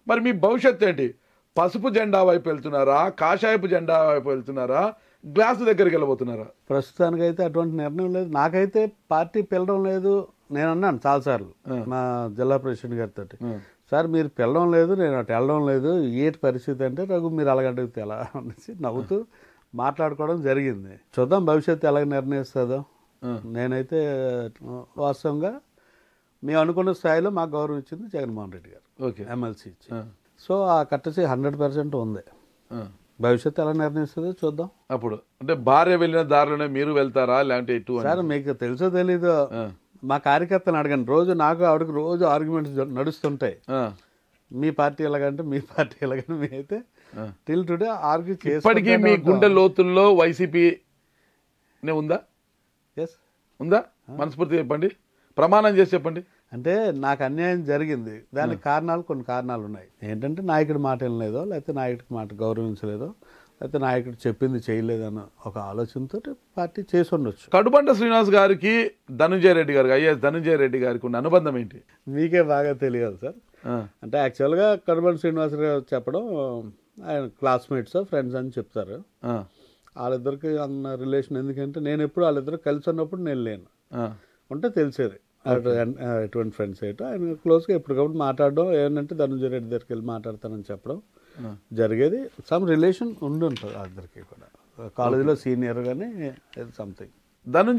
మరి మీ భవిష్యత్తు ఏంటి? పసుపు జెండా వైపు వెళ్తున్నారా, కాషాయపు జెండా వైపు వెళ్తున్నారా, గ్లాసు దగ్గరికి వెళ్ళబోతున్నారా? ప్రస్తుతానికైతే అటువంటి నిర్ణయం లేదు. నాకైతే పార్టీ పిలవడం లేదు. నేను అన్నాను చాలాసార్లు మా జిల్లా ప్రెసిడెంట్ గారితో, సార్ మీరు పిలవడం లేదు, నేను అటు వెళ్ళడం లేదు, ఏంటి పరిస్థితి అంటే, రఘు మీరు అలాగడిగితే ఎలా అనేసి నవ్వుతూ మాట్లాడుకోవడం జరిగింది. చూద్దాం భవిష్యత్తు ఎలాగ నిర్ణయిస్తుందో. నేనైతే వాస్తవంగా మేము అనుకున్న స్థాయిలో మాకు గౌరవం ఇచ్చింది జగన్మోహన్ రెడ్డి గారు, ఎమ్మెల్సీ ఇచ్చి. సో ఆ కట్టసి 100% ఉంది. భవిష్యత్తు ఎలా నిర్ణయిస్తుందో చూద్దాం. అప్పుడు అంటే భార్య వెళ్ళిన దారిలోనే మీరు వెళ్తారా, లేదంటే ఇటు? సార్ మీకు తెలుసో తెలీదో, మా కార్యకర్తలు అడగండి, రోజు నాకు ఆవిడకి రోజు ఆర్గ్యుమెంట్స్ నడుస్తుంటాయి. మీ పార్టీ ఎలాగంటే మీ పార్టీ ఎలాగంటే మీ అయితే టిల్ టుడే ఆర్గ్యూ చేసి ఇప్పటికీ మీ గుండె లోతుల్లో వైసీపీ ఉందా? ఎస్ ఉందా? మనస్ఫూర్తి చెప్పండి, ప్రమాణం చేసి చెప్పండి. అంటే నాకు అన్యాయం జరిగింది, దానికి కారణాలు కొన్ని కారణాలు ఉన్నాయి. ఏంటంటే నాయకుడి మాట వినలేదో, లేకపోతే నాయకుడి మాట గౌరవించలేదో, లేకపోతే నాయకుడు చెప్పింది చేయలేదన్న ఒక ఆలోచనతో పార్టీ చేసి ఉండొచ్చు. కడుబండ శ్రీనివాస్ గారికి ధనంజయ రెడ్డి గారికి, ఐఏఎస్ ధనంజయ రెడ్డి గారికి ఉన్న అనుబంధం ఏంటి? మీకే బాగా తెలియాలి సార్. అంటే యాక్చువల్గా కడుబండ శ్రీనివాస్ గారు చెప్పడం, ఆయన క్లాస్మేట్స్ ఫ్రెండ్స్ అని చెప్తారు. వాళ్ళిద్దరికి అన్న రిలేషన్ ఎందుకంటే నేను ఎప్పుడు వాళ్ళిద్దరు కలిసి ఉన్నప్పుడు నేను లేను, ఉంటే తెలిసేది ఎటువంటి ఫ్రెండ్స్ ఏంటో. ఆయన క్లోజ్గా ఎప్పటికప్పుడు మాట్లాడడం, ఏంటంటే ధనంజయ రెడ్డి దగ్గరికి వెళ్ళి మాట్లాడతానని చెప్పడం జరిగేది. సమ్ రిలేషన్ ఉండి ఉంటుంది వాళ్ళిద్దరికి కూడా, కాలేజీలో సీనియర్ కానీ సంథింగ్.